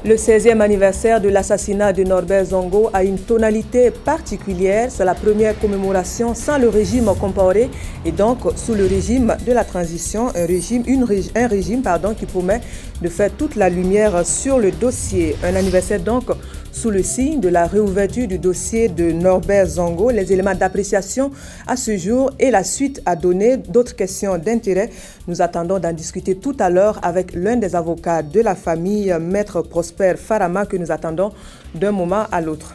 Le 16e anniversaire de l'assassinat de Norbert Zongo a une tonalité particulière. C'est la première commémoration sans le régime Compaoré et donc sous le régime de la transition, un régime qui promet de faire toute la lumière sur le dossier. Un anniversaire donc sous le signe de la réouverture du dossier de Norbert Zongo. Les éléments d'appréciation à ce jour et la suite à donner. D'autres questions d'intérêt, nous attendons d'en discuter tout à l'heure avec l'un des avocats de la famille, Maître Prosper Farama, que nous attendons d'un moment à l'autre.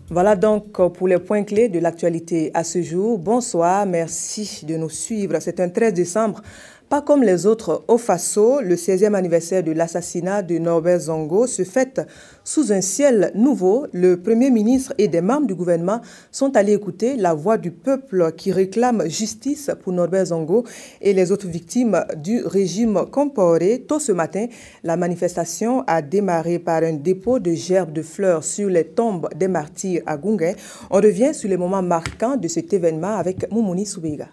Voilà donc pour les points clés de l'actualité à ce jour. Bonsoir, merci de nous suivre. C'est un 13 décembre. Pas comme les autres au Faso, le 16e anniversaire de l'assassinat de Norbert Zongo se fête sous un ciel nouveau. Le Premier ministre et des membres du gouvernement sont allés écouter la voix du peuple qui réclame justice pour Norbert Zongo et les autres victimes du régime Compaoré. Tôt ce matin, la manifestation a démarré par un dépôt de gerbes de fleurs sur les tombes des martyrs à Gungai. On revient sur les moments marquants de cet événement avec Moumouni Soubeiga.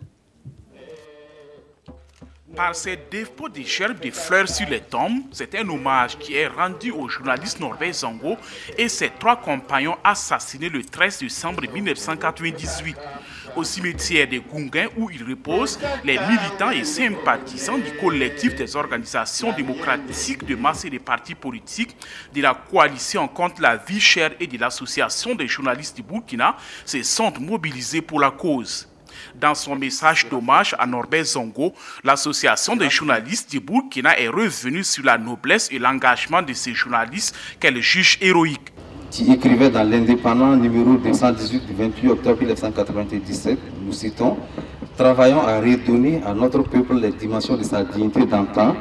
Par ces dépôts de gerbes de fleurs sur les tombes, c'est un hommage qui est rendu au journaliste Norbert Zongo et ses 3 compagnons assassinés le 13 décembre 1998. Au cimetière de Gungai où ils reposent, les militants et sympathisants du collectif des organisations démocratiques de masse et des partis politiques, de la coalition contre la vie chère et de l'association des journalistes du Burkina se sont mobilisés pour la cause. Dans son message d'hommage à Norbert Zongo, l'association des journalistes du Burkina est revenue sur la noblesse et l'engagement de ces journalistes qu'elle juge héroïques. Qui écrivait dans l'Indépendant numéro 218 du 28 octobre 1997, nous citons « Travaillons à redonner à notre peuple les dimensions de sa dignité d'antan,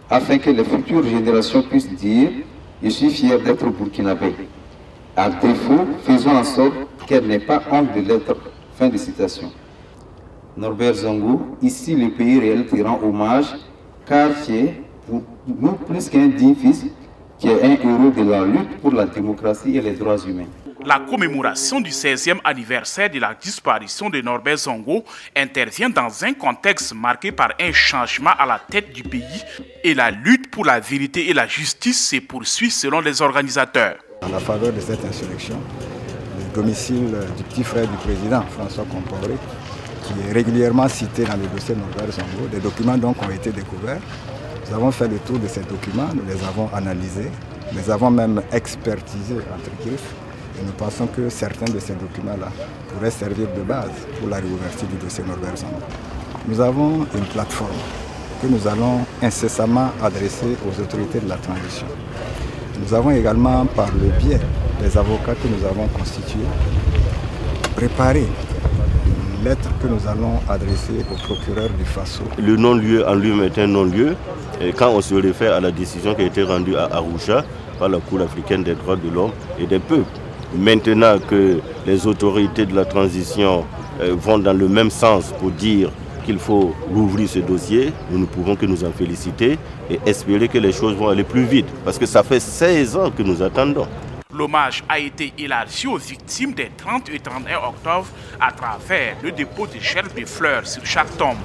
afin que les futures générations puissent dire « Je suis fier d'être burkinabé ». À défaut, faisons en sorte qu'elle n'ait pas honte de l'être. » Fin de citation. Norbert Zongo, ici le pays réel te rend hommage, car tu es pour nous plus qu'un digne fils, qui est un héros de la lutte pour la démocratie et les droits humains. La commémoration du 16e anniversaire de la disparition de Norbert Zongo intervient dans un contexte marqué par un changement à la tête du pays et la lutte pour la vérité et la justice se poursuit selon les organisateurs. À la faveur de cette insurrection, le domicile du petit frère du président, François Compaoré, qui est régulièrement cité dans le dossier Norbert Zongo. Des documents donc ont été découverts. Nous avons fait le tour de ces documents, nous les avons analysés, nous les avons même expertisés entre griffes et nous pensons que certains de ces documents-là pourraient servir de base pour la réouverture du dossier Norbert Zongo. Nous avons une plateforme que nous allons incessamment adresser aux autorités de la transition. Nous avons également, par le biais des avocats que nous avons constitués, préparé lettre que nous allons adresser au procureur du Faso. Le non-lieu en lui-même est un non-lieu. Quand on se réfère à la décision qui a été rendue à Arusha par la Cour africaine des droits de l'homme et des peuples. Maintenant que les autorités de la transition vont dans le même sens pour dire qu'il faut rouvrir ce dossier, nous ne pouvons que nous en féliciter et espérer que les choses vont aller plus vite. Parce que ça fait 16 ans que nous attendons. L'hommage a été élargi aux victimes des 30 et 31 octobre à travers le dépôt de gerbes de fleurs sur chaque tombe.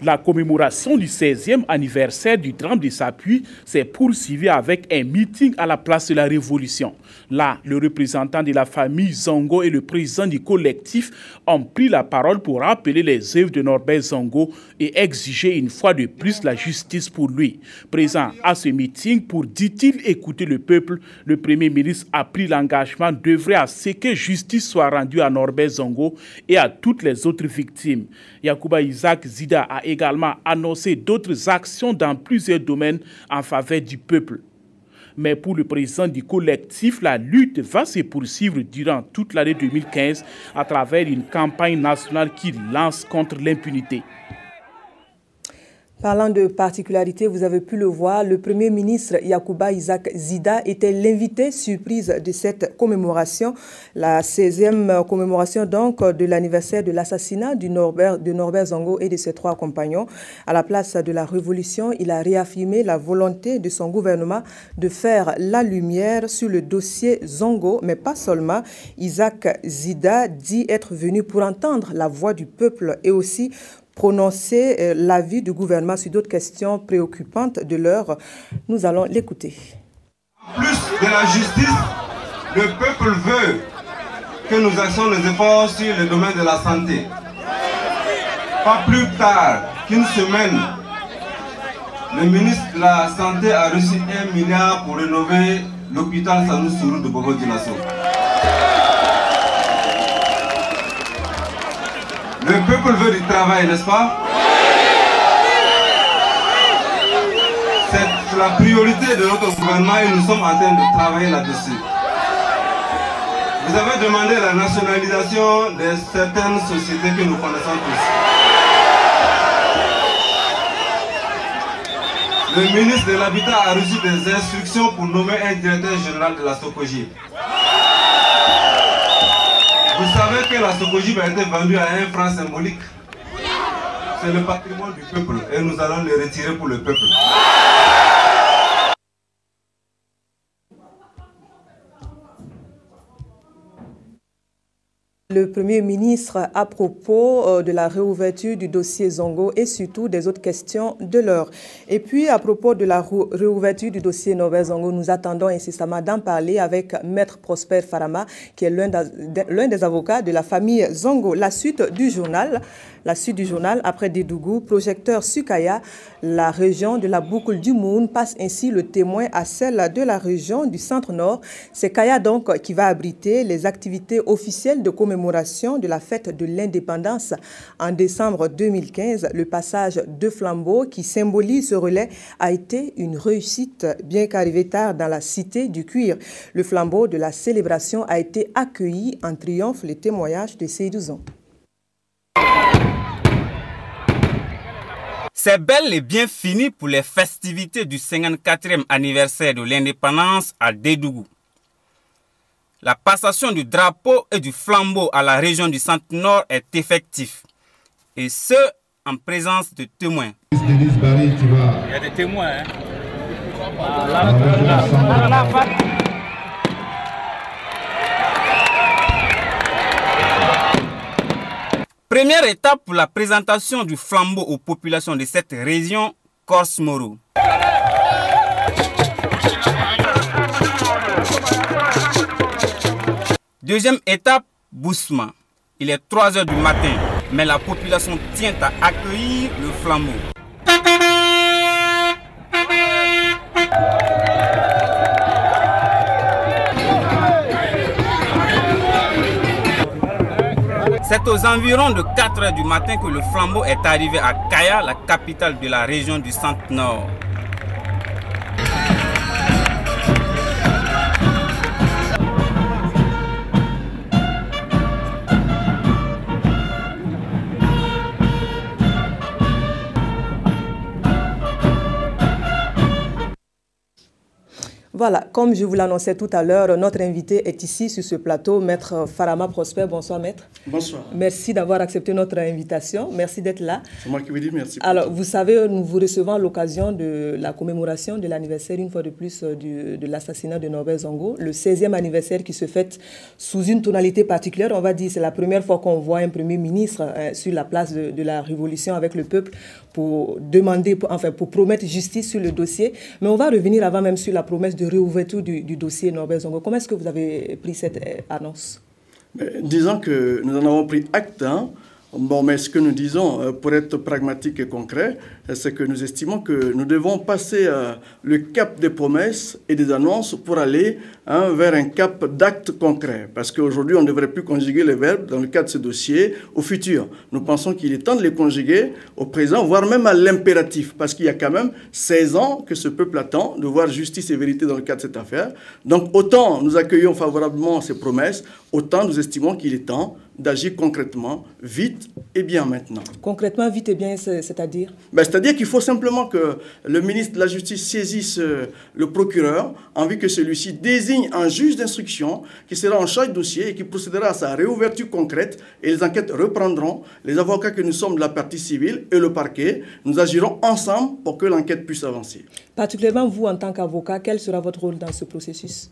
La commémoration du 16e anniversaire du drame de Sapuy s'est poursuivie avec un meeting à la place de la Révolution. Là, le représentant de la famille Zongo et le président du collectif ont pris la parole pour rappeler les œuvres de Norbert Zongo et exiger une fois de plus la justice pour lui. Présent à ce meeting pour, dit-il, écouter le peuple, le Premier ministre a pris l'engagement d'œuvrer à ce que justice soit rendue à Norbert Zongo et à toutes les autres victimes. Yacouba Isaac Zida a également annoncé d'autres actions dans plusieurs domaines en faveur du peuple. Mais pour le président du collectif, la lutte va se poursuivre durant toute l'année 2015 à travers une campagne nationale qu'il lance contre l'impunité. Parlant de particularité, vous avez pu le voir, le Premier ministre Yacouba Isaac Zida était l'invité surprise de cette commémoration, la 16e commémoration donc de l'anniversaire de l'assassinat de Norbert Zongo et de ses 3 compagnons. À la place de la Révolution, il a réaffirmé la volonté de son gouvernement de faire la lumière sur le dossier Zongo, mais pas seulement. Isaac Zida dit être venu pour entendre la voix du peuple et aussi prononcer l'avis du gouvernement sur d'autres questions préoccupantes de l'heure. Nous allons l'écouter. Plus de la justice, le peuple veut que nous fassions les efforts sur le domaine de la santé. Pas plus tard qu'une semaine, le ministre de la Santé a reçu 1 milliard pour rénover l'hôpital Sanou Sourou de Bobo Dioulasso. Le peuple veut du travail, n'est-ce pas? C'est la priorité de notre gouvernement et nous sommes en train de travailler là-dessus. Vous avez demandé la nationalisation de certaines sociétés que nous connaissons tous. Le ministre de l'Habitat a reçu des instructions pour nommer un directeur général de la Sokoji. Vous savez que la Sokoji a été vendue à un franc symbolique. C'est le patrimoine du peuple et nous allons le retirer pour le peuple. Le Premier ministre à propos de la réouverture du dossier Zongo et surtout des autres questions de l'heure. Et puis à propos de la réouverture du dossier Norbert Zongo, nous attendons incessamment d'en parler avec Maître Prosper Farama, qui est l'un des avocats de la famille Zongo. La suite du journal, après Dédougou, projecteur Sukaya, la région de la boucle du Moun passe ainsi le témoin à celle de la région du centre-nord. C'est Kaya donc qui va abriter les activités officielles de commémoration de la fête de l'indépendance en décembre 2015. Le passage de flambeau qui symbolise ce relais a été une réussite, bien qu'arrivé tard dans la cité du cuir. Le flambeau de la célébration a été accueilli en triomphe. Les témoignages de Seydou. C'est bel et bien fini pour les festivités du 54e anniversaire de l'indépendance à Dédougou. La passation du drapeau et du flambeau à la région du Centre-Nord est effective. Et ce, en présence de témoins. Il y a des témoins. Première étape pour la présentation du flambeau aux populations de cette région, Corse-Moro. Deuxième étape, Bousma. Il est 3 h du matin, mais la population tient à accueillir le flambeau. C'est aux environs de 4 h du matin que le flambeau est arrivé à Kaya, la capitale de la région du Centre-Nord. Voilà, comme je vous l'annonçais tout à l'heure, notre invité est ici sur ce plateau, Maître Farama Prosper. Bonsoir, Maître. Bonsoir. Merci d'avoir accepté notre invitation. Merci d'être là. C'est moi qui vous dis merci. Alors, vous savez, nous vous recevons à l'occasion de la commémoration de l'anniversaire, une fois de plus, de l'assassinat de Norbert Zongo, le 16e anniversaire qui se fête sous une tonalité particulière. On va dire c'est la première fois qu'on voit un Premier ministre sur la place de la Révolution avec le peuple pour demander, pour promettre justice sur le dossier. Mais on va revenir avant même sur la promesse de réouverture du dossier Norbert Zongo. Comment est-ce que vous avez pris cette annonce? Disons que nous en avons pris acte. Bon, mais ce que nous disons, pour être pragmatique et concret, c'est que nous estimons que nous devons passer le cap des promesses et des annonces pour aller vers un cap d'actes concrets. Parce qu'aujourd'hui, on ne devrait plus conjuguer les verbes dans le cadre de ce dossier au futur. Nous pensons qu'il est temps de les conjuguer au présent, voire même à l'impératif. Parce qu'il y a quand même 16 ans que ce peuple attend de voir justice et vérité dans le cadre de cette affaire. Donc, autant nous accueillons favorablement ces promesses, autant nous estimons qu'il est temps d'agir concrètement, vite et bien maintenant. Concrètement, vite et bien, c'est-à-dire? C'est-à-dire qu'il faut simplement que le ministre de la Justice saisisse le procureur en vue que celui-ci désigne un juge d'instruction qui sera en charge du dossier et qui procédera à sa réouverture concrète et les enquêtes reprendront. Les avocats que nous sommes de la partie civile et le parquet, nous agirons ensemble pour que l'enquête puisse avancer. Particulièrement vous, en tant qu'avocat, quel sera votre rôle dans ce processus?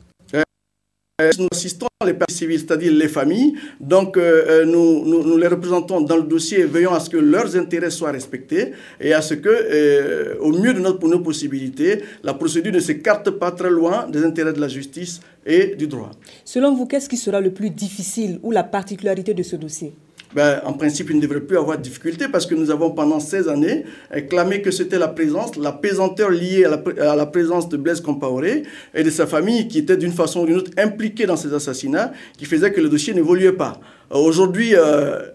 Nous assistons les parties civiles, c'est-à-dire les familles. Donc, nous les représentons dans le dossier et veillons à ce que leurs intérêts soient respectés et à ce que, au mieux de nos possibilités, la procédure ne s'écarte pas très loin des intérêts de la justice et du droit. Selon vous, qu'est-ce qui sera le plus difficile ou la particularité de ce dossier ? En principe, il ne devrait plus avoir de difficulté parce que nous avons pendant 16 années clamé que c'était la pesanteur liée à la présence de Blaise Compaoré et de sa famille qui était d'une façon ou d'une autre impliquée dans ces assassinats qui faisait que le dossier n'évoluait pas. Aujourd'hui,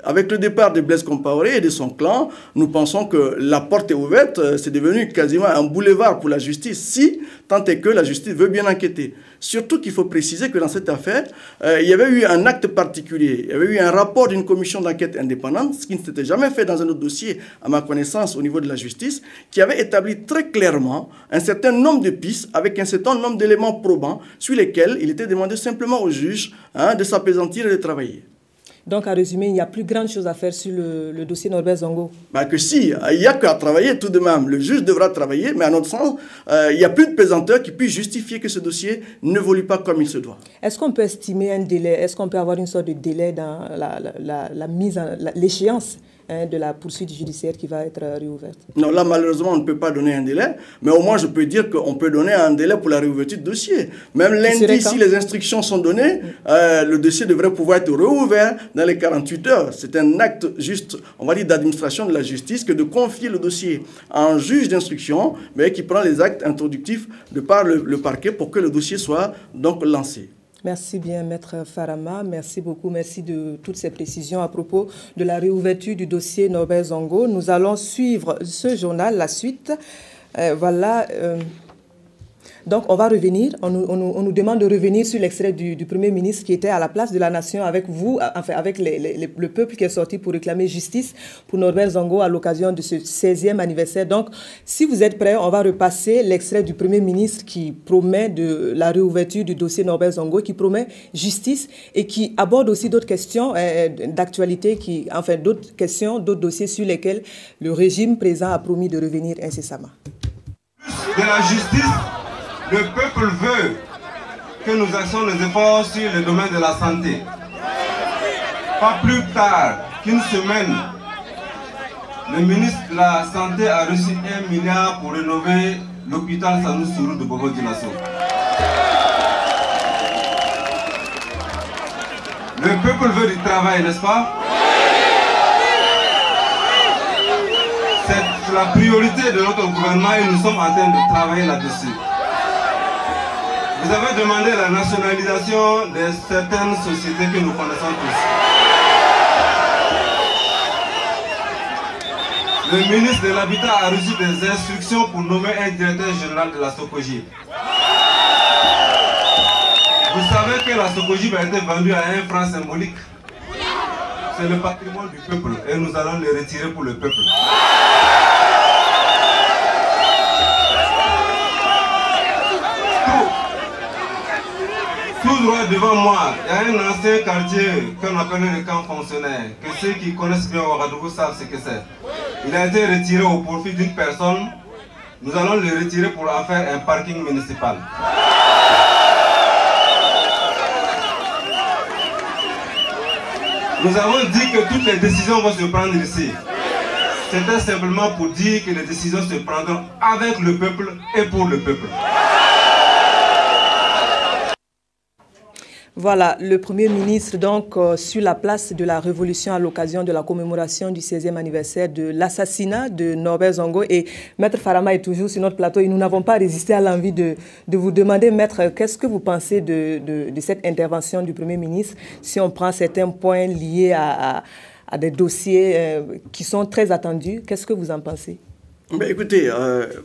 avec le départ de Blaise Compaoré et de son clan, nous pensons que la porte est ouverte, c'est devenu quasiment un boulevard pour la justice, si tant est que la justice veut bien enquêter. Surtout qu'il faut préciser que dans cette affaire, il y avait eu un acte particulier, il y avait eu un rapport d'une commission d'enquête indépendante, ce qui ne s'était jamais fait dans un autre dossier, à ma connaissance, au niveau de la justice, qui avait établi très clairement un certain nombre de pistes avec un certain nombre d'éléments probants sur lesquels il était demandé simplement au juge de s'apaisantir et de travailler. Donc, à résumer, il n'y a plus grand chose à faire sur le dossier Norbert Zongo. Que si, il n'y a qu'à travailler tout de même. Le juge devra travailler, mais à notre sens, il n'y a plus de pesanteur qui puisse justifier que ce dossier n'évolue pas comme il se doit. Est-ce qu'on peut estimer un délai? Est-ce qu'on peut avoir une sorte de délai dans l'échéance de la poursuite judiciaire qui va être réouverte? Non, là, malheureusement, on ne peut pas donner un délai, mais au moins, je peux dire qu'on peut donner un délai pour la réouverture du dossier. Même lundi, si les instructions sont données, le dossier devrait pouvoir être réouvert dans les 48 heures. C'est un acte juste, on va dire, d'administration de la justice que de confier le dossier à un juge d'instruction, mais qui prend les actes introductifs de par le parquet pour que le dossier soit donc lancé. Merci bien, Maître Farama. Merci beaucoup. Merci de toutes ces précisions à propos de la réouverture du dossier Norbert Zongo. Nous allons suivre ce journal, la suite. Donc, on va revenir. On nous demande de revenir sur l'extrait du Premier ministre qui était à la place de la nation avec vous, enfin avec le peuple qui est sorti pour réclamer justice pour Norbert Zongo à l'occasion de ce 16e anniversaire. Donc, si vous êtes prêts, on va repasser l'extrait du Premier ministre qui promet de la réouverture du dossier Norbert Zongo, qui promet justice et qui aborde aussi d'autres questions d'actualité, d'autres questions, d'autres dossiers sur lesquels le régime présent a promis de revenir incessamment. De la justice, le peuple veut que nous fassions les efforts sur le domaine de la santé. Pas plus tard qu'une semaine, le ministre de la Santé a reçu 1 milliard pour rénover l'hôpital Sanou Sourou de Bobo Dioulasso. Le peuple veut du travail, n'est-ce pas? C'est la priorité de notre gouvernement et nous sommes en train de travailler là-dessus. Vous avez demandé la nationalisation de certaines sociétés que nous connaissons tous. Le ministre de l'Habitat a reçu des instructions pour nommer un directeur général de la Sokoji. Vous savez que la Sokoji a été vendue à 1 franc symbolique. C'est le patrimoine du peuple et nous allons le retirer pour le peuple. Tout droit devant moi, il y a un ancien quartier qu'on appelle le camp fonctionnaire, que ceux qui connaissent bien Ouagadougou savent ce que c'est. Il a été retiré au profit d'une personne. Nous allons le retirer pour en faire un parking municipal. Nous avons dit que toutes les décisions vont se prendre ici. C'était simplement pour dire que les décisions se prendront avec le peuple et pour le peuple. Voilà, le Premier ministre, donc, sur la place de la Révolution à l'occasion de la commémoration du 16e anniversaire de l'assassinat de Norbert Zongo. Et Maître Farama est toujours sur notre plateau et nous n'avons pas résisté à l'envie de vous demander, Maître, qu'est-ce que vous pensez de cette intervention du Premier ministre si on prend certains points liés à des dossiers qui sont très attendus? Qu'est-ce que vous en pensez? Écoutez,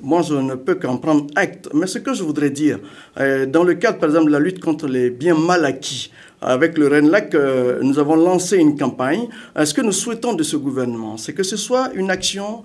moi je ne peux qu'en prendre acte, mais ce que je voudrais dire, dans le cadre par exemple de la lutte contre les biens mal acquis, avec le RENLAC, nous avons lancé une campagne. Ce que nous souhaitons de ce gouvernement, c'est que ce soit une action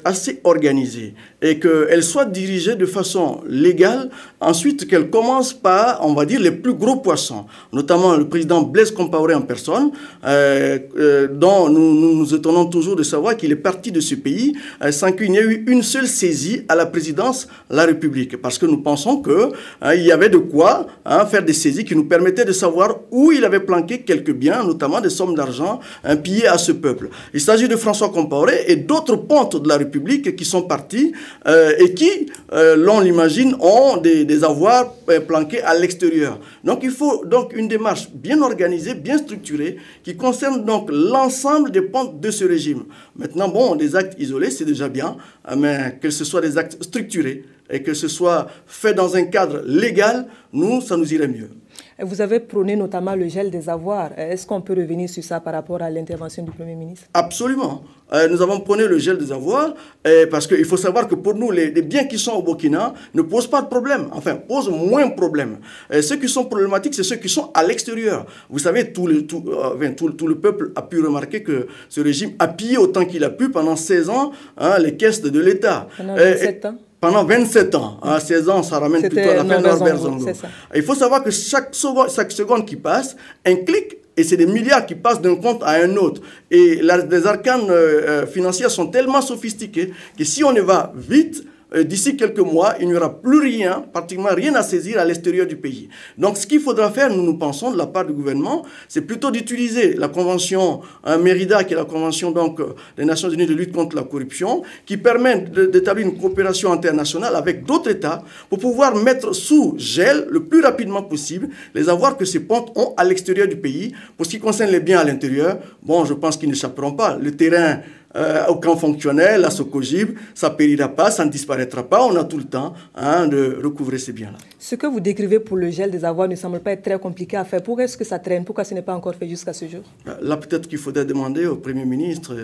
assez organisée et qu'elle soit dirigée de façon légale. Ensuite, qu'elle commence par, on va dire, les plus gros poissons, notamment le président Blaise Compaoré en personne, dont nous nous étonnons toujours de savoir qu'il est parti de ce pays sans qu'il n'y ait eu une seule saisie à la présidence de la République. Parce que nous pensons qu'il y avait de quoi faire des saisies qui nous permettaient de savoir où il avait planqué quelques biens, notamment des sommes d'argent pillées à ce peuple. Il s'agit de François Compaoré et d'autres pontes de la République qui sont partis et qui, l'on l'imagine, ont des avoirs planqués à l'extérieur. Donc il faut donc une démarche bien organisée, bien structurée, qui concerne donc l'ensemble des pontes de ce régime. Maintenant, bon, des actes isolés, c'est déjà bien, mais que ce soit des actes structurés et que ce soit fait dans un cadre légal, ça nous irait mieux. Vous avez prôné notamment le gel des avoirs. Est-ce qu'on peut revenir sur ça par rapport à l'intervention du Premier ministre? Absolument. Nous avons prôné le gel des avoirs parce qu'il faut savoir que pour nous, les biens qui sont au Burkina ne posent pas de problème, enfin, posent moins de problèmes. Ceux qui sont problématiques, c'est ceux qui sont à l'extérieur. Vous savez, tout le peuple a pu remarquer que ce régime a pillé autant qu'il a pu pendant 16 ans les caisses de l'État. Pendant 27 ans. Pendant 27 ans, à 16 ans, ça ramène plutôt à la fin de Norbert Zongo. Il faut savoir que chaque seconde qui passe, un clic, et c'est des milliards qui passent d'un compte à un autre. Et les arcanes financières sont tellement sophistiquées que si on y va vite, d'ici quelques mois, il n'y aura plus rien, pratiquement rien à saisir à l'extérieur du pays. Donc ce qu'il faudra faire, nous pensons, de la part du gouvernement, c'est plutôt d'utiliser la convention Mérida, qui est la convention donc, des Nations Unies de lutte contre la corruption, qui permet d'établir une coopération internationale avec d'autres États pour pouvoir mettre sous gel le plus rapidement possible les avoirs que ces pontes ont à l'extérieur du pays. Pour ce qui concerne les biens à l'intérieur, bon, je pense qu'ils n'échapperont pas. Le terrain au camp fonctionnel, la Socogib, ça ne périra pas, ça ne disparaîtra pas. On a tout le temps de recouvrer ces biens-là. Ce que vous décrivez pour le gel des avoirs ne semble pas être très compliqué à faire. Pourquoi est-ce que ça traîne? Pourquoi ce n'est pas encore fait jusqu'à ce jour? Là, peut-être qu'il faudrait demander au Premier ministre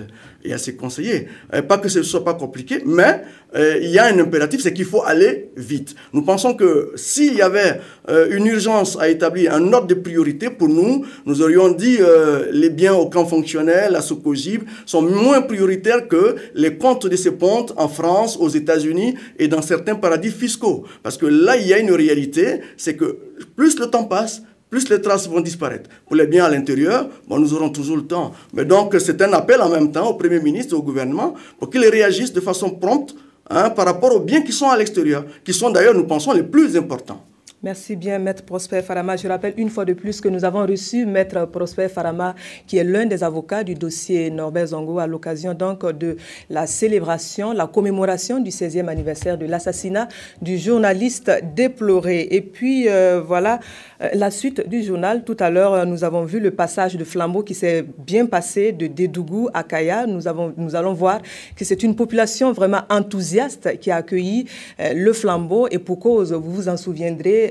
et à ses conseillers. Pas que ce ne soit pas compliqué, mais il y a un impératif, c'est qu'il faut aller vite. Nous pensons que s'il y avait une urgence à établir un ordre de priorité pour nous, nous aurions dit les biens au camp fonctionnel, la Socogib, sont moins prioritaires que les comptes de ces pontes en France, aux États-Unis et dans certains paradis fiscaux. Parce que là, il y a une réalité, c'est que plus le temps passe, plus les traces vont disparaître. Pour les biens à l'intérieur, bon, nous aurons toujours le temps. Mais donc, c'est un appel en même temps au Premier ministre et au gouvernement pour qu'ils réagissent de façon prompte par rapport aux biens qui sont à l'extérieur, qui sont d'ailleurs, nous pensons, les plus importants. Merci bien, Maître Prosper Farama. Je rappelle une fois de plus que nous avons reçu Maître Prosper Farama, qui est l'un des avocats du dossier Norbert Zongo, à l'occasion donc de la célébration, la commémoration du 16e anniversaire de l'assassinat du journaliste déploré. Et puis, voilà, la suite du journal. Tout à l'heure, nous avons vu le passage de flambeau qui s'est bien passé de Dédougou à Kaya. Nous allons voir que c'est une population vraiment enthousiaste qui a accueilli le flambeau. Et pour cause, vous vous en souviendrez,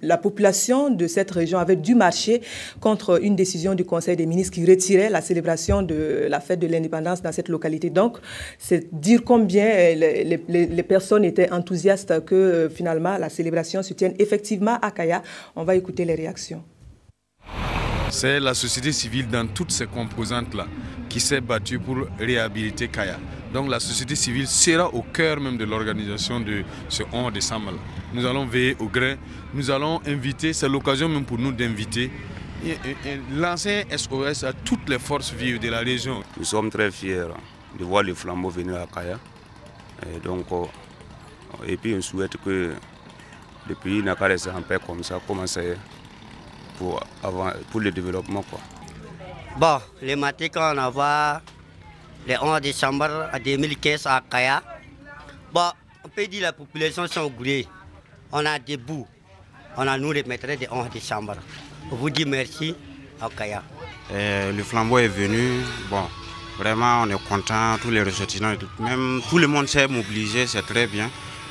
la population de cette région avait dû marcher contre une décision du Conseil des ministres qui retirait la célébration de la fête de l'indépendance dans cette localité. Donc, c'est dire combien les personnes étaient enthousiastes que finalement la célébration se tienne effectivement à Kaya. On va écouter les réactions. C'est la société civile dans toutes ses composantes-là qui s'est battue pour réhabiliter Kaya. Donc la société civile sera au cœur même de l'organisation de ce 11 décembre. Nous allons veiller au grain, nous allons inviter, c'est l'occasion même pour nous d'inviter lancer SOS à toutes les forces vives de la région. Nous sommes très fiers de voir le flambeau venir à Kaya. Et puis on souhaite que le pays n'a qu'à rester en paix comme ça, commencer pour le développement, quoi. Bon, le matin quand on va le 11 décembre 2015 à Kaya, bon, on peut dire que la population sont gourées. On a debout, on a nous les maîtres du 11 décembre. On vous dit merci à Kaya. Le flambeau est venu, bon, vraiment on est content, tous les ressortissants, même tout le monde s'est mobilisé, c'est très bien.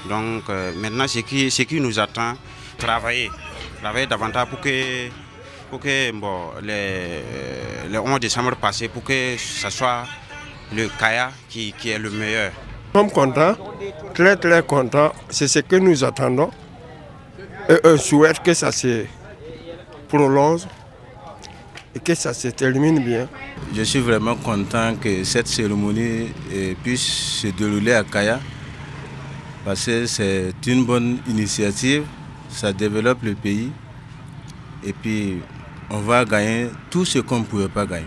Donc maintenant ce qui nous attend, travailler davantage pour que bon, le 11 décembre passé, pour que ce soit le Kaya qui est le meilleur. Nous sommes contents, très très contents, c'est ce que nous attendons. Et on souhaite que ça se prolonge et que ça se termine bien. Je suis vraiment content que cette cérémonie puisse se dérouler à Kaya parce que c'est une bonne initiative, ça développe le pays et puis on va gagner tout ce qu'on ne pouvait pas gagner.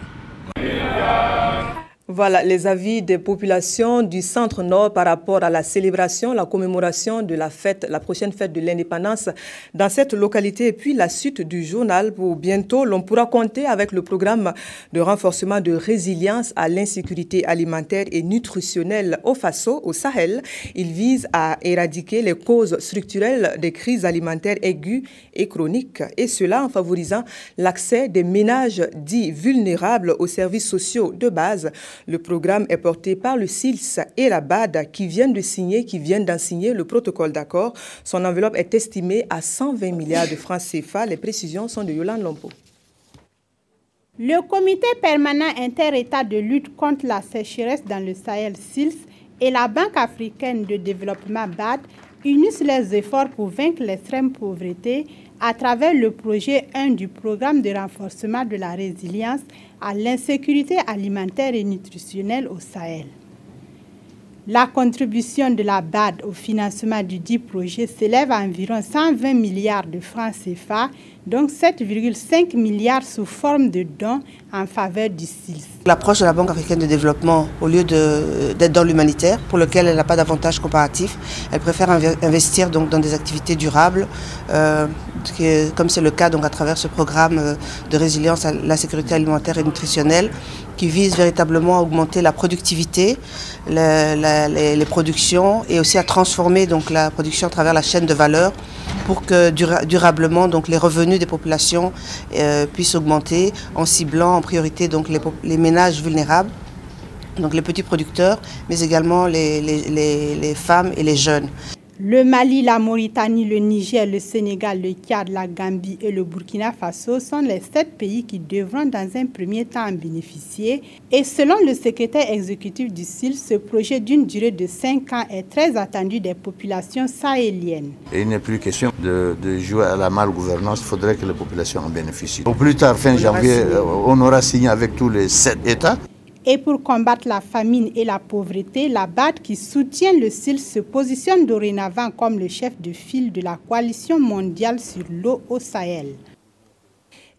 Voilà les avis des populations du centre-nord par rapport à la célébration, la commémoration de la fête, la prochaine fête de l'indépendance dans cette localité. Et puis la suite du journal pour bientôt. L'on pourra compter avec le programme de renforcement de résilience à l'insécurité alimentaire et nutritionnelle au Faso, au Sahel. Il vise à éradiquer les causes structurelles des crises alimentaires aiguës et chroniques. Et cela en favorisant l'accès des ménages dits vulnérables aux services sociaux de base. Le programme est porté par le SILS et la BAD qui viennent d'en signer le protocole d'accord. Son enveloppe est estimée à 120 milliards de francs CFA. Les précisions sont de Yolande Lompo. Le comité permanent inter-État de lutte contre la sécheresse dans le Sahel SILS et la Banque africaine de développement BAD unissent leurs efforts pour vaincre l'extrême pauvreté à travers le projet 1 du programme de renforcement de la résilience à l'insécurité alimentaire et nutritionnelle au Sahel. La contribution de la BAD au financement du dit projet s'élève à environ 120 milliards de francs CFA, donc 7,5 milliards sous forme de dons en faveur du SILS. L'approche de la Banque africaine de développement, au lieu d'être dans l'humanitaire, pour lequel elle n'a pas d'avantage comparatif, elle préfère investir donc dans des activités durables, comme c'est le cas donc à travers ce programme de résilience à la sécurité alimentaire et nutritionnelle, qui vise véritablement à augmenter la productivité, les productions et aussi à transformer donc la production à travers la chaîne de valeur pour que durablement donc les revenus des populations puissent augmenter en ciblant en priorité donc les ménages vulnérables, donc les petits producteurs, mais également les femmes et les jeunes. Le Mali, la Mauritanie, le Niger, le Sénégal, le Tchad, la Gambie et le Burkina Faso sont les 7 pays qui devront dans un premier temps en bénéficier. Et selon le secrétaire exécutif du SILS, ce projet d'une durée de 5 ans est très attendu des populations sahéliennes. Et il n'est plus question de jouer à la malgouvernance, il faudrait que les populations en bénéficient. Au plus tard, fin janvier, on aura signé avec tous les 7 États. Et pour combattre la famine et la pauvreté, la BAD qui soutient le SILS se positionne dorénavant comme le chef de file de la coalition mondiale sur l'eau au Sahel.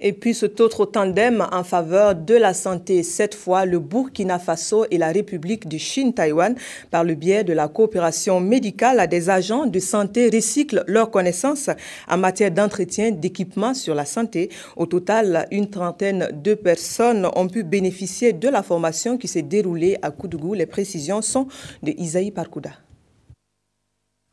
Et puis cet autre tandem en faveur de la santé, cette fois le Burkina Faso et la République de Chine-Taïwan, par le biais de la coopération médicale, des agents de santé recyclent leurs connaissances en matière d'entretien d'équipements sur la santé. Au total, une trentaine de personnes ont pu bénéficier de la formation qui s'est déroulée à Koudougou. Les précisions sont de Isaïe Parkouda.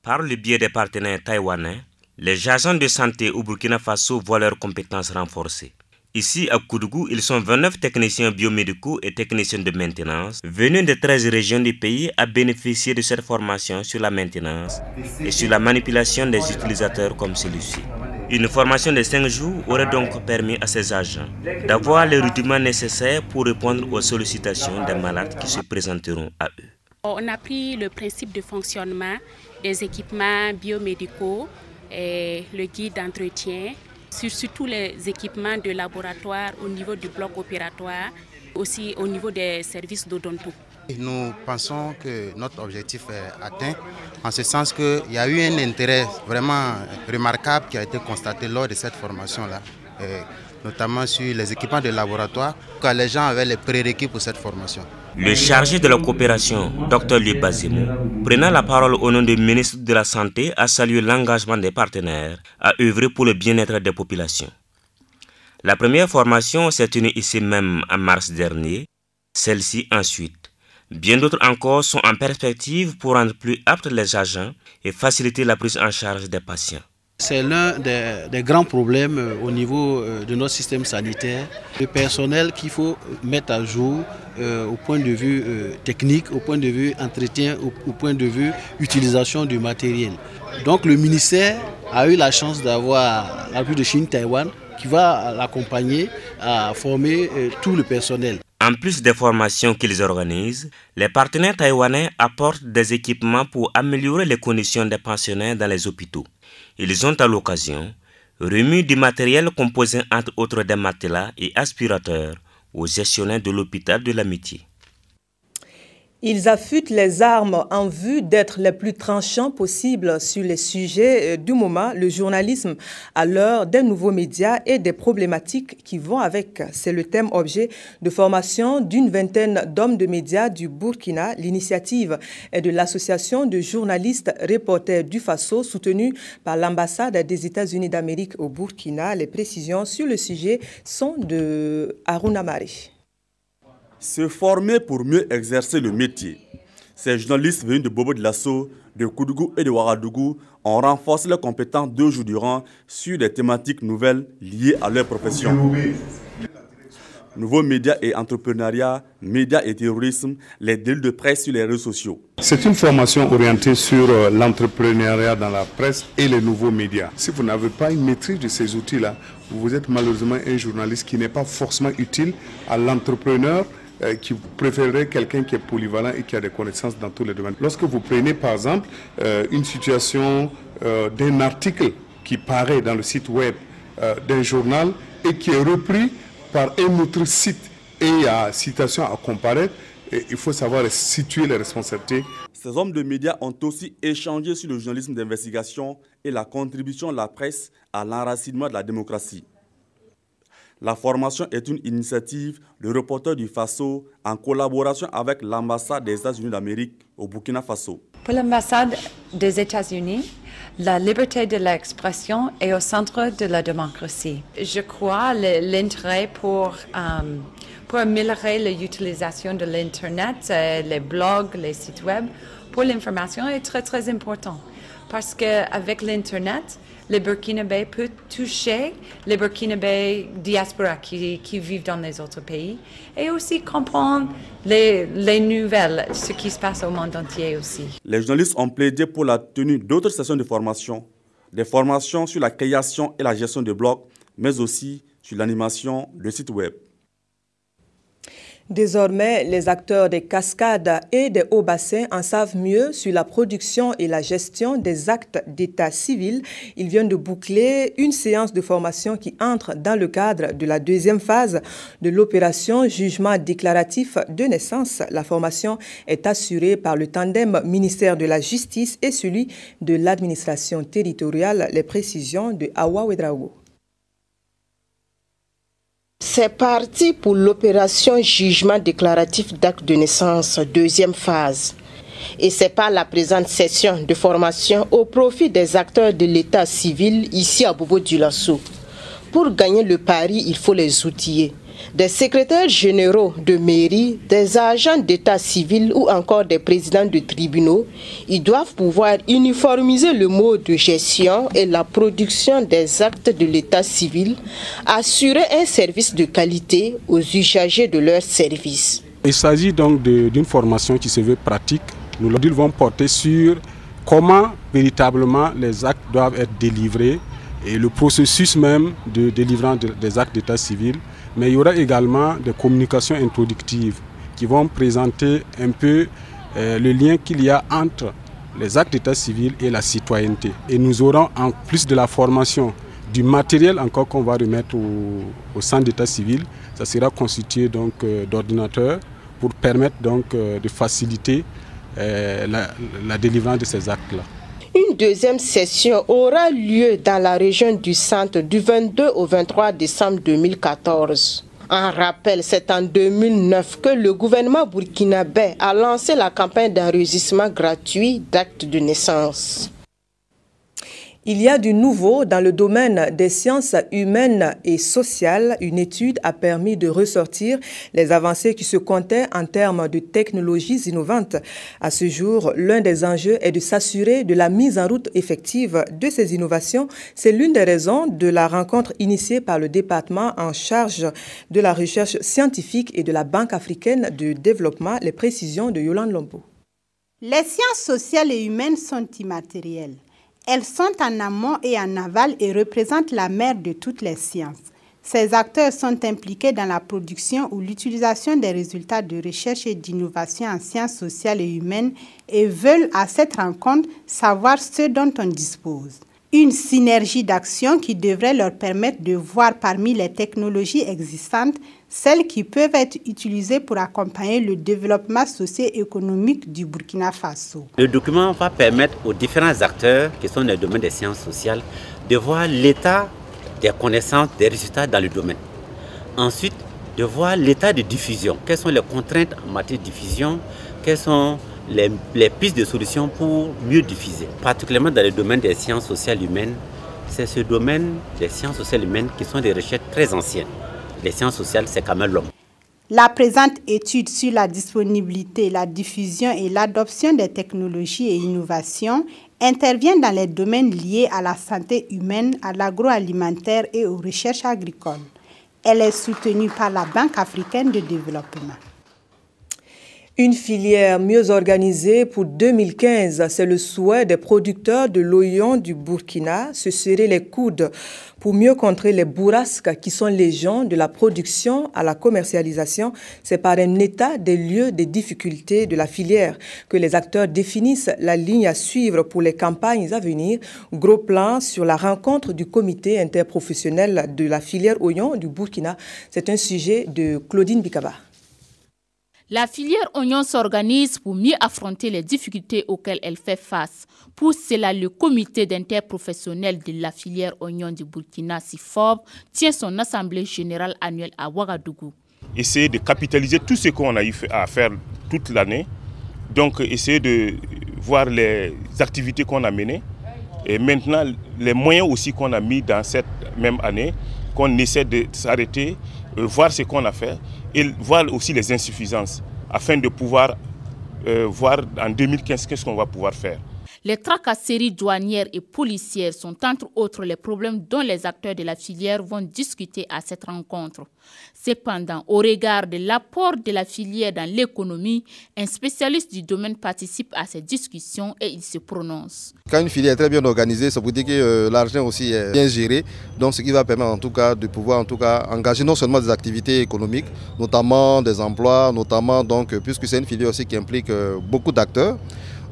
Par le biais des partenaires taïwanais, les agents de santé au Burkina Faso voient leurs compétences renforcées. Ici, à Koudougou, ils sont 29 techniciens biomédicaux et techniciens de maintenance venus de 13 régions du pays à bénéficier de cette formation sur la maintenance et sur la manipulation des utilisateurs comme celui-ci. Une formation de 5 jours aurait donc permis à ces agents d'avoir les rudiments nécessaires pour répondre aux sollicitations des malades qui se présenteront à eux. On a pris le principe de fonctionnement des équipements biomédicaux, et le guide d'entretien, sur tous les équipements de laboratoire au niveau du bloc opératoire, aussi au niveau des services d'odonto. Nous pensons que notre objectif est atteint, en ce sens qu'il y a eu un intérêt vraiment remarquable qui a été constaté lors de cette formation-là, notamment sur les équipements de laboratoire, quand les gens avaient les prérequis pour cette formation. Le chargé de la coopération, Dr Louis Bazemou, prenant la parole au nom du ministre de la Santé, a salué l'engagement des partenaires à œuvrer pour le bien-être des populations. La première formation s'est tenue ici même en mars dernier, celle-ci ensuite. Bien d'autres encore sont en perspective pour rendre plus aptes les agents et faciliter la prise en charge des patients. C'est l'un des grands problèmes au niveau de notre système sanitaire. Le personnel qu'il faut mettre à jour au point de vue technique, au point de vue entretien, au point de vue utilisation du matériel. Donc le ministère a eu la chance d'avoir l'appui de Chine-Taïwan qui va l'accompagner à former tout le personnel. En plus des formations qu'ils organisent, les partenaires taïwanais apportent des équipements pour améliorer les conditions des pensionnaires dans les hôpitaux. Ils ont à l'occasion Remis du matériel composé entre autres des matelas et aspirateurs aux gestionnaires de l'hôpital de l'Amitié. Ils affûtent les armes en vue d'être les plus tranchants possibles sur les sujets du moment, le journalisme à l'heure des nouveaux médias et des problématiques qui vont avec. C'est le thème objet de formation d'une vingtaine d'hommes de médias du Burkina. L'initiative est de l'association de journalistes reporters du Faso soutenue par l'ambassade des États-Unis d'Amérique au Burkina. Les précisions sur le sujet sont de Haruna Mari. Se former pour mieux exercer le métier. Ces journalistes venus de Bobo de Lasso, de Koudougou et de Ouagadougou ont renforcé leurs compétences 2 jours durant sur des thématiques nouvelles liées à leur profession. Nouveaux médias et entrepreneuriat, médias et terrorisme, les délits de presse sur les réseaux sociaux. C'est une formation orientée sur l'entrepreneuriat dans la presse et les nouveaux médias. Si vous n'avez pas une maîtrise de ces outils-là, vous êtes malheureusement un journaliste qui n'est pas forcément utile à l'entrepreneur qui préférerait quelqu'un qui est polyvalent et qui a des connaissances dans tous les domaines. Lorsque vous prenez par exemple une situation d'un article qui paraît dans le site web d'un journal et qui est repris par un autre site et il y a citation à comparaître, il faut savoir situer les responsabilités. Ces hommes de médias ont aussi échangé sur le journalisme d'investigation et la contribution de la presse à l'enracinement de la démocratie. La formation est une initiative de Reporters du Faso en collaboration avec l'ambassade des États-Unis d'Amérique au Burkina Faso. Pour l'ambassade des États-Unis, la liberté de l'expression est au centre de la démocratie. Je crois l'intérêt pour améliorer l'utilisation de l'Internet, les blogs, les sites web, pour l'information est très très important. Parce qu'avec l'Internet, les Burkinabés peuvent toucher les Burkinabés diaspora qui vivent dans les autres pays et aussi comprendre les nouvelles, ce qui se passe au monde entier aussi. Les journalistes ont plaidé pour la tenue d'autres sessions de formation, des formations sur la création et la gestion de blogs, mais aussi sur l'animation de sites web. Désormais, les acteurs des cascades et des hauts bassins en savent mieux sur la production et la gestion des actes d'état civil. Ils viennent de boucler une séance de formation qui entre dans le cadre de la deuxième phase de l'opération jugement déclaratif de naissance. La formation est assurée par le tandem ministère de la Justice et celui de l'administration territoriale. Les précisions de Awa Ouedraogo. C'est parti pour l'opération jugement déclaratif d'acte de naissance, deuxième phase. Et c'est par la présente session de formation au profit des acteurs de l'état civil ici à Bobo-Dioulasso. Pour gagner le pari, il faut les outiller. Des secrétaires généraux de mairie, des agents d'état civil ou encore des présidents de tribunaux, ils doivent pouvoir uniformiser le mode de gestion et la production des actes de l'état civil, assurer un service de qualité aux usagers de leurs services. Il s'agit donc d'une formation qui se veut pratique. Nos modules vont porter sur comment véritablement les actes doivent être délivrés et le processus même de délivrance des actes d'état civil. Mais il y aura également des communications introductives qui vont présenter un peu le lien qu'il y a entre les actes d'état civil et la citoyenneté. Et nous aurons, en plus de la formation, du matériel encore qu'on va remettre au centre d'état civil. Ça sera constitué donc d'ordinateurs pour permettre donc de faciliter la délivrance de ces actes-là. Une deuxième session aura lieu dans la région du centre du 22 au 23 décembre 2014. En rappel, c'est en 2009 que le gouvernement burkinabé a lancé la campagne d'enregistrement gratuit d'actes de naissance. Il y a du nouveau dans le domaine des sciences humaines et sociales. Une étude a permis de ressortir les avancées qui se comptaient en termes de technologies innovantes. À ce jour, l'un des enjeux est de s'assurer de la mise en route effective de ces innovations. C'est l'une des raisons de la rencontre initiée par le département en charge de la recherche scientifique et de la Banque africaine de développement. Les précisions de Yolande Lombo. Les sciences sociales et humaines sont immatérielles. Elles sont en amont et en aval et représentent la mère de toutes les sciences. Ces acteurs sont impliqués dans la production ou l'utilisation des résultats de recherche et d'innovation en sciences sociales et humaines et veulent à cette rencontre savoir ce dont on dispose. Une synergie d'action qui devrait leur permettre de voir parmi les technologies existantes celles qui peuvent être utilisées pour accompagner le développement socio-économique du Burkina Faso. Le document va permettre aux différents acteurs qui sont dans le domaine des sciences sociales de voir l'état des connaissances, des résultats dans le domaine. Ensuite, de voir l'état de diffusion. Quelles sont les contraintes en matière de diffusion? Quelles sont les pistes de solutions pour mieux diffuser? Particulièrement dans le domaine des sciences sociales humaines, c'est ce domaine des sciences sociales humaines qui sont des recherches très anciennes. Les sciences sociales, c'est quand même l'homme. La présente étude sur la disponibilité, la diffusion et l'adoption des technologies et innovations intervient dans les domaines liés à la santé humaine, à l'agroalimentaire et aux recherches agricoles. Elle est soutenue par la Banque africaine de développement. Une filière mieux organisée pour 2015, c'est le souhait des producteurs de l'oignon du Burkina, se serrer les coudes pour mieux contrer les bourrasques qui sont légion de la production à la commercialisation. C'est par un état des lieux des difficultés de la filière que les acteurs définissent la ligne à suivre pour les campagnes à venir. Gros plan sur la rencontre du comité interprofessionnel de la filière oignon du Burkina. C'est un sujet de Claudine Bikaba. La filière oignon s'organise pour mieux affronter les difficultés auxquelles elle fait face. Pour cela, le comité d'interprofessionnel de la filière oignon du Burkina, SIFOB, tient son assemblée générale annuelle à Ouagadougou. Essayer de capitaliser tout ce qu'on a eu à faire toute l'année. Donc, essayer de voir les activités qu'on a menées. Et maintenant, les moyens aussi qu'on a mis dans cette même année, qu'on essaie de s'arrêter, voir ce qu'on a fait et voir aussi les insuffisances afin de pouvoir voir en 2015 qu'est-ce qu'on va pouvoir faire. Les tracasseries douanières et policières sont entre autres les problèmes dont les acteurs de la filière vont discuter à cette rencontre. Cependant, au regard de l'apport de la filière dans l'économie, un spécialiste du domaine participe à ces discussions et il se prononce. Quand une filière est très bien organisée, ça veut dire que l'argent aussi est bien géré, donc ce qui va permettre en tout cas de pouvoir engager non seulement des activités économiques, notamment des emplois, notamment donc puisque c'est une filière aussi qui implique beaucoup d'acteurs.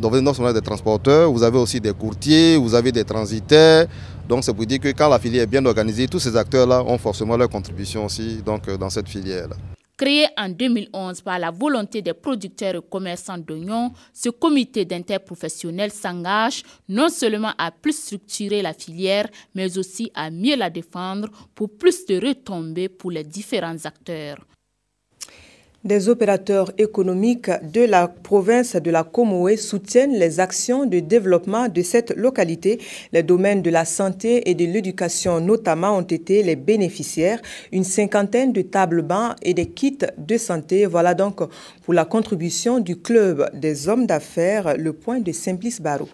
Donc vous avez non seulement des transporteurs, vous avez aussi des courtiers, vous avez des transitaires. Donc c'est pour dire que quand la filière est bien organisée, tous ces acteurs-là ont forcément leur contribution aussi donc, dans cette filière-là. Créé en 2011 par la volonté des producteurs et commerçants d'oignons, ce comité d'interprofessionnel s'engage non seulement à plus structurer la filière, mais aussi à mieux la défendre pour plus de retombées pour les différents acteurs. Des opérateurs économiques de la province de la Comoé soutiennent les actions de développement de cette localité. Les domaines de la santé et de l'éducation notamment ont été les bénéficiaires. Une cinquantaine de tables-bancs et des kits de santé. Voilà donc pour la contribution du club des hommes d'affaires, le point de Simplice Barreau.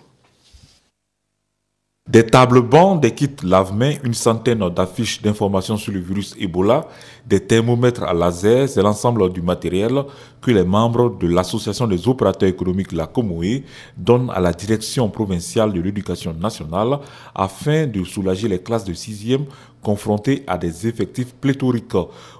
Des tables-bancs, des kits lave-mains, une centaine d'affiches d'informations sur le virus Ebola, des thermomètres à laser, c'est l'ensemble du matériel que les membres de l'association des opérateurs économiques La Comoé donnent à la direction provinciale de l'éducation nationale afin de soulager les classes de 6e confrontées à des effectifs pléthoriques.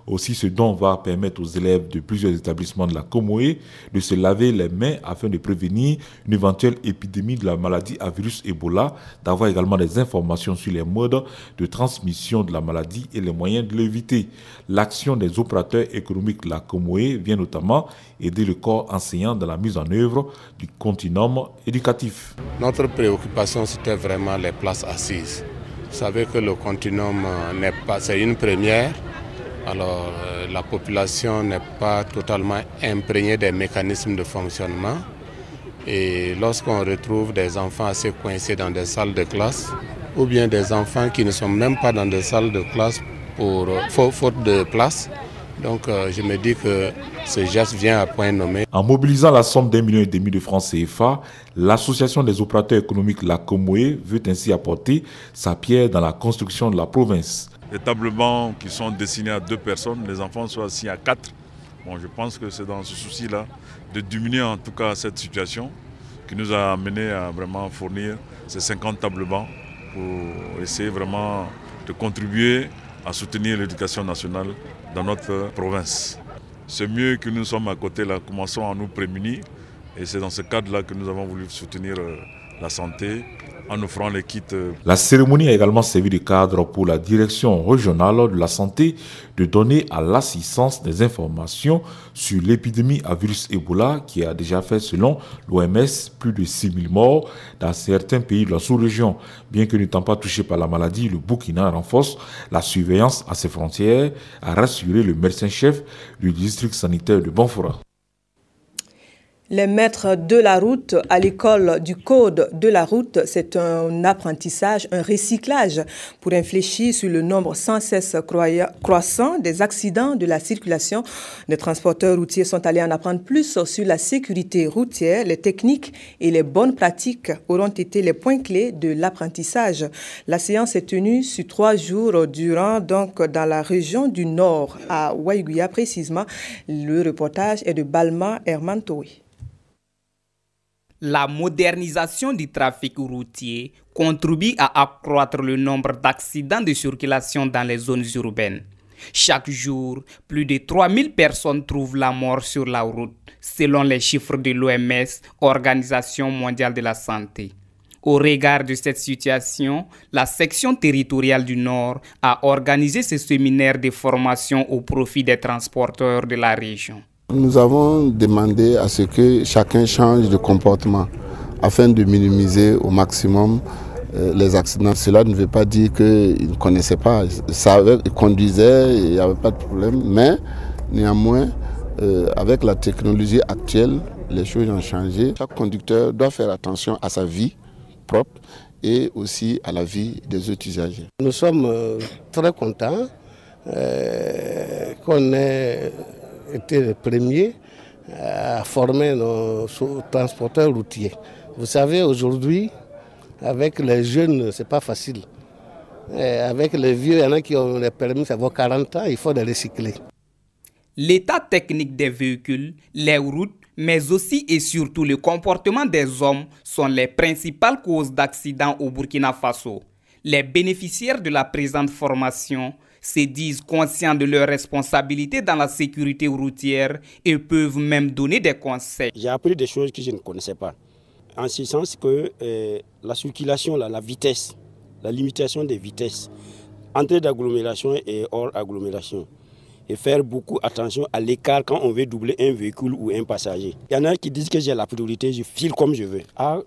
Aussi, ce don va permettre aux élèves de plusieurs établissements de la Comoé de se laver les mains afin de prévenir une éventuelle épidémie de la maladie à virus Ebola, d'avoir également des informations sur les modes de transmission de la maladie et les moyens de l'éviter. L'action des opérateurs économiques de la Comoé vient notamment aider le corps enseignant dans la mise en œuvre du continuum éducatif. Notre préoccupation, c'était vraiment les places assises. Vous savez que le continuum n'est pas, c'est une première. Alors la population n'est pas totalement imprégnée des mécanismes de fonctionnement. Et lorsqu'on retrouve des enfants assez coincés dans des salles de classe, ou bien des enfants qui ne sont même pas dans des salles de classe pour faute de place, donc je me dis que ce geste vient à point nommé. En mobilisant la somme d'1,5 million de francs CFA, l'association des opérateurs économiques La Comoé veut ainsi apporter sa pierre dans la construction de la province. Des tables-bancs qui sont destinés à 2 personnes, les enfants sont assis à 4. Bon, je pense que c'est dans ce souci-là de diminuer en tout cas cette situation qui nous a amené à vraiment fournir ces 50 tables-bancs pour essayer vraiment de contribuer à soutenir l'éducation nationale dans notre province. C'est mieux que nous sommes à côté là, commençons à nous prémunir et c'est dans ce cadre-là que nous avons voulu soutenir la santé, en offrant les kits. La cérémonie a également servi de cadre pour la direction régionale de la santé de donner à l'assistance des informations sur l'épidémie à virus Ebola qui a déjà fait, selon l'OMS, plus de 6 000 morts dans certains pays de la sous-région. Bien que n'étant pas touché par la maladie, le Burkina renforce la surveillance à ses frontières, a rassuré le médecin-chef du district sanitaire de Banfora. Les maîtres de la route à l'école du code de la route, c'est un apprentissage, un recyclage pour infléchir sur le nombre sans cesse croissant des accidents de la circulation. Les transporteurs routiers sont allés en apprendre plus sur la sécurité routière. Les techniques et les bonnes pratiques auront été les points clés de l'apprentissage. La séance est tenue sur 3 jours durant, donc dans la région du Nord, à Waiguya précisément. Le reportage est de Balma Hermantoui. La modernisation du trafic routier contribue à accroître le nombre d'accidents de circulation dans les zones urbaines. Chaque jour, plus de 3000 personnes trouvent la mort sur la route, selon les chiffres de l'OMS, Organisation mondiale de la santé. Au regard de cette situation, la section territoriale du Nord a organisé ce séminaire de formation au profit des transporteurs de la région. Nous avons demandé à ce que chacun change de comportement afin de minimiser au maximum les accidents. Cela ne veut pas dire qu'ils ne connaissaient pas, ils conduisaient, il n'y avait pas de problème, mais néanmoins, avec la technologie actuelle, les choses ont changé. Chaque conducteur doit faire attention à sa vie propre et aussi à la vie des autres usagers. Nous sommes très contents qu'on ait été les premiers à former nos transporteurs routiers. Vous savez, aujourd'hui, avec les jeunes, ce n'est pas facile. Et avec les vieux, il y en a qui ont les permis, ça vaut 40 ans, il faut les recycler. L'état technique des véhicules, les routes, mais aussi et surtout le comportement des hommes sont les principales causes d'accidents au Burkina Faso. Les bénéficiaires de la présente formation se disent conscients de leurs responsabilités dans la sécurité routière et peuvent même donner des conseils. J'ai appris des choses que je ne connaissais pas. En ce sens que la circulation, la vitesse, la limitation des vitesses, entrée d'agglomération et hors agglomération. Et faire beaucoup attention à l'écart quand on veut doubler un véhicule ou un passager. Il y en a qui disent que j'ai la priorité, je file comme je veux. Ah,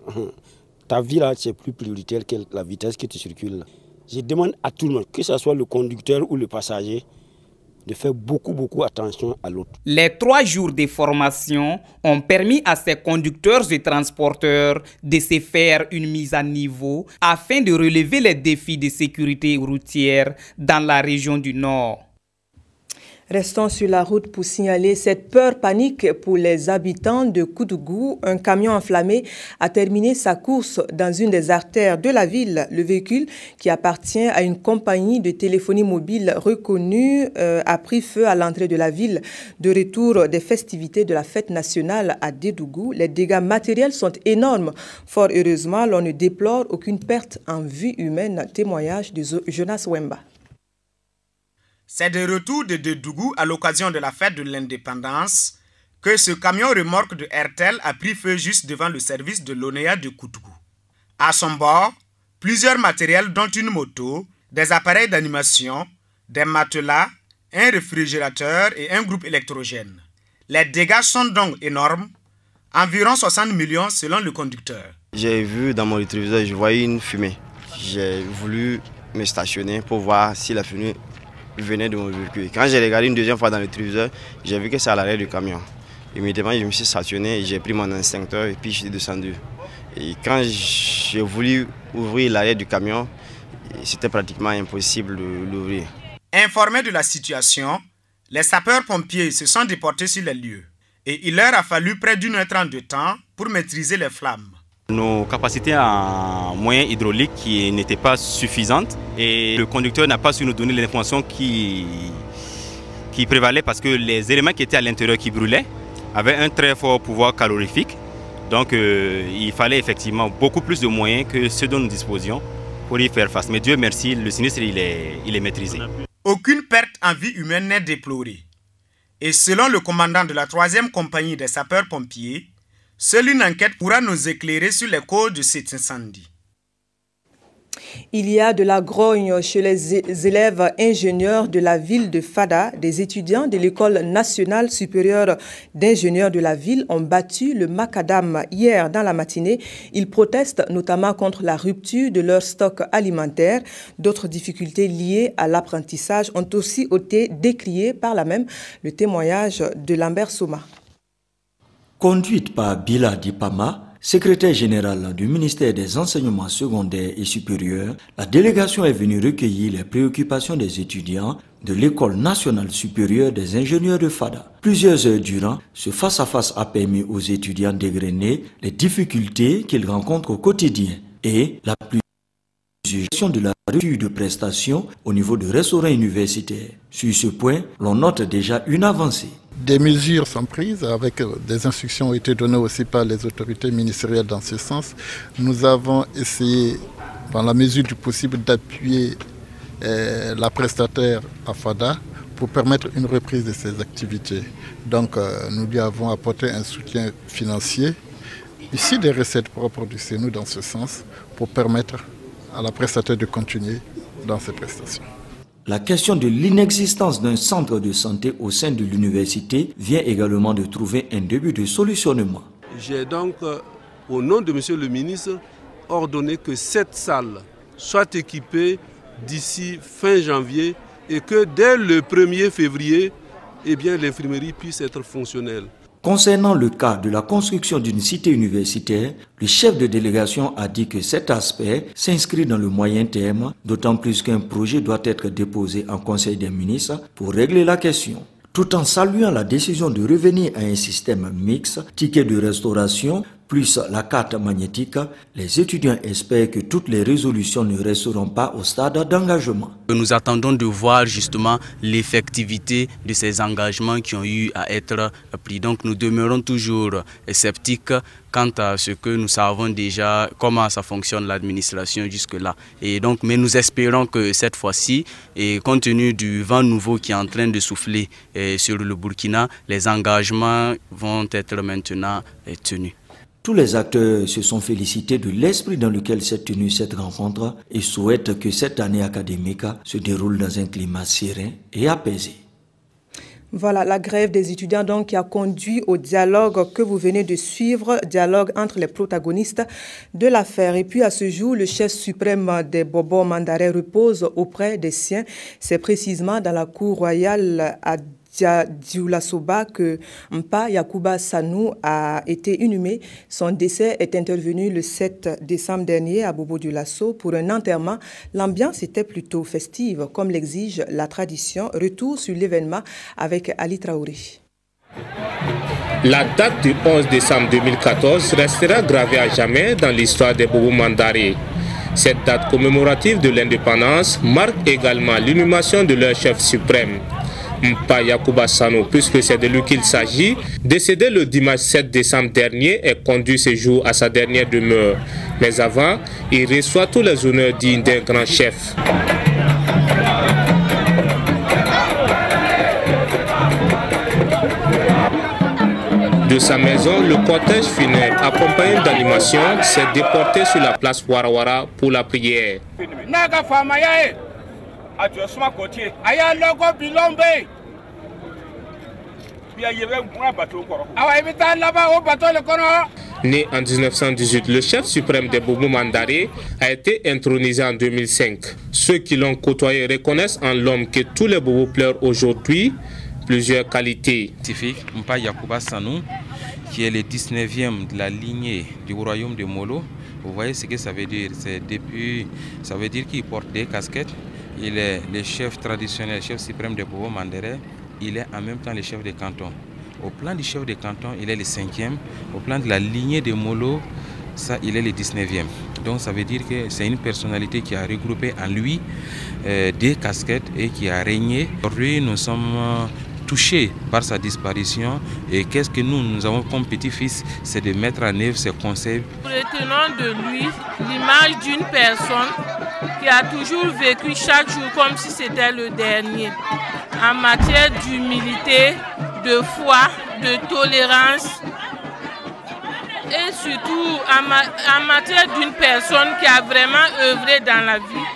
ta vie là, c'est plus prioritaire que la vitesse que tu circules là. Je demande à tout le monde, que ce soit le conducteur ou le passager, de faire beaucoup attention à l'autre. Les 3 jours de formation ont permis à ces conducteurs et transporteurs de se faire une mise à niveau afin de relever les défis de sécurité routière dans la région du Nord. Restons sur la route pour signaler cette peur panique pour les habitants de Koudougou. Un camion enflammé a terminé sa course dans une des artères de la ville. Le véhicule, qui appartient à une compagnie de téléphonie mobile reconnue, a pris feu à l'entrée de la ville. De retour des festivités de la fête nationale à Dédougou, les dégâts matériels sont énormes. Fort heureusement, l'on ne déplore aucune perte en vie humaine. Témoignage de Jonas Wemba. C'est de retour de Dédougou à l'occasion de la fête de l'indépendance que ce camion remorque de Airtel a pris feu juste devant le service de l'ONEA de Koudougou. À son bord, plusieurs matériels dont une moto, des appareils d'animation, des matelas, un réfrigérateur et un groupe électrogène. Les dégâts sont donc énormes, environ 60 millions selon le conducteur. J'ai vu dans mon rétroviseur, je voyais une fumée. J'ai voulu me stationner pour voir si la fumée venait de mon véhicule. Quand j'ai regardé une deuxième fois dans le rétroviseur, j'ai vu que c'est à l'arrière du camion. Immédiatement, je me suis stationné, j'ai pris mon extincteur et puis je suis descendu. Et quand j'ai voulu ouvrir l'arrière du camion, c'était pratiquement impossible de l'ouvrir. Informés de la situation, les sapeurs-pompiers se sont déportés sur les lieux. Et il leur a fallu près d'1 heure 30 de temps pour maîtriser les flammes. Nos capacités en moyens hydrauliques qui n'étaient pas suffisantes et le conducteur n'a pas su nous donner l'information qui prévalait parce que les éléments qui étaient à l'intérieur qui brûlaient avaient un très fort pouvoir calorifique. Donc il fallait effectivement beaucoup plus de moyens que ceux dont nous disposions pour y faire face. Mais Dieu merci, le sinistre il est maîtrisé. Aucune perte en vie humaine n'est déplorée. Et selon le commandant de la 3e compagnie des sapeurs-pompiers, Seule une enquête pourra nous éclairer sur les causes de cet incendie. Il y a de la grogne chez les élèves ingénieurs de la ville de Fada. Des étudiants de l'École nationale supérieure d'ingénieurs de la ville ont battu le macadam hier dans la matinée. Ils protestent notamment contre la rupture de leur stock alimentaire. D'autres difficultés liées à l'apprentissage ont aussi été décriées par là même. Le témoignage de Lambert Soma. Conduite par Bila Dipama, secrétaire général du ministère des Enseignements secondaires et supérieurs, la délégation est venue recueillir les préoccupations des étudiants de l'École nationale supérieure des ingénieurs de Fada. Plusieurs heures durant, ce face-à-face a permis aux étudiants d'égrener les difficultés qu'ils rencontrent au quotidien et la plus de la rupture de prestations au niveau de restaurants universitaires. Sur ce point, l'on note déjà une avancée. Des mesures sont prises, avec des instructions ont été données aussi par les autorités ministérielles dans ce sens. Nous avons essayé, dans la mesure du possible, d'appuyer la prestataire à Fada pour permettre une reprise de ses activités. Donc nous lui avons apporté un soutien financier, ici des recettes propres du CNU dans ce sens, pour permettre à la prestataire de continuer dans ses prestations. La question de l'inexistence d'un centre de santé au sein de l'université vient également de trouver un début de solutionnement. J'ai donc, au nom de M. le ministre, ordonné que cette salle soit équipée d'ici fin janvier et que dès le 1er février, l'infirmerie puisse être fonctionnelle. Concernant le cas de la construction d'une cité universitaire, le chef de délégation a dit que cet aspect s'inscrit dans le moyen terme, d'autant plus qu'un projet doit être déposé en Conseil des ministres pour régler la question. Tout en saluant la décision de revenir à un système mixte, ticket de restauration plus la carte magnétique, les étudiants espèrent que toutes les résolutions ne resteront pas au stade d'engagement. Nous attendons de voir justement l'effectivité de ces engagements qui ont eu à être pris. Donc nous demeurons toujours sceptiques quant à ce que nous savons déjà, comment ça fonctionne l'administration jusque-là. Et donc, mais nous espérons que cette fois-ci, et compte tenu du vent nouveau qui est en train de souffler sur le Burkina, les engagements vont être maintenant tenus. Tous les acteurs se sont félicités de l'esprit dans lequel s'est tenue cette rencontre et souhaitent que cette année académique se déroule dans un climat serein et apaisé. Voilà la grève des étudiants donc qui a conduit au dialogue que vous venez de suivre, dialogue entre les protagonistes de l'affaire. Et puis à ce jour, le chef suprême des Bobo Mandara repose auprès des siens. C'est précisément dans la cour royale à Dioulasoba que Mpa Yacouba Sanou a été inhumé. Son décès est intervenu le 7 décembre dernier à Bobo Dioulasso pour un enterrement. L'ambiance était plutôt festive, comme l'exige la tradition. Retour sur l'événement avec Ali Traoré. La date du 11 décembre 2014 restera gravée à jamais dans l'histoire des Bobo Mandara. Cette date commémorative de l'indépendance marque également l'inhumation de leur chef suprême. Mpa Yacouba Sanou, puisque c'est de lui qu'il s'agit, décédé le dimanche 7 décembre dernier, est conduit ce jour à sa dernière demeure. Mais avant, il reçoit tous les honneurs dignes d'un grand chef. De sa maison, le cortège funèbre, accompagné d'animation, s'est déporté sur la place Warawara pour la prière. Né en 1918, le chef suprême des Bobo Mandara a été intronisé en 2005. Ceux qui l'ont côtoyé reconnaissent en l'homme que tous les Bobo pleurent aujourd'hui plusieurs qualités. Mpa Yacouba Sanou, qui est le 19e de la lignée du royaume de Molo. Vous voyez ce que ça veut dire. Ça veut dire qu'il porte des casquettes. Il est le chef traditionnel, chef suprême de Bobo Mandara. Il est en même temps le chef de canton. Au plan du chef de canton, il est le 5e. Au plan de la lignée de Molo, ça, il est le 19e. Donc ça veut dire que c'est une personnalité qui a regroupé en lui des casquettes et qui a régné. Aujourd'hui, nous sommes touchés par sa disparition et qu'est-ce que nous avons comme petit-fils, c'est de mettre en œuvre ses conseils. Retenons de lui l'image d'une personne qui a toujours vécu chaque jour comme si c'était le dernier, en matière d'humilité, de foi, de tolérance et surtout en matière d'une personne qui a vraiment œuvré dans la vie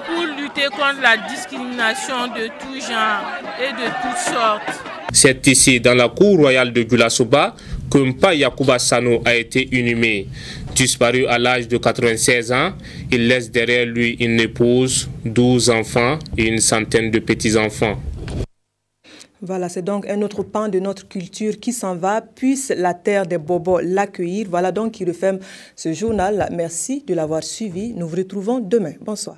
pour lutter contre la discrimination de tout genre et de toutes sortes. C'est ici, dans la cour royale de Gulasoba, que Mpa Yacouba Sano a été inhumé. Disparu à l'âge de 96 ans, il laisse derrière lui une épouse, 12 enfants et une centaine de petits-enfants. Voilà, c'est donc un autre pan de notre culture qui s'en va. Puisse la terre des Bobos l'accueillir. Voilà donc qui referme ce journal. Merci de l'avoir suivi. Nous vous retrouvons demain. Bonsoir.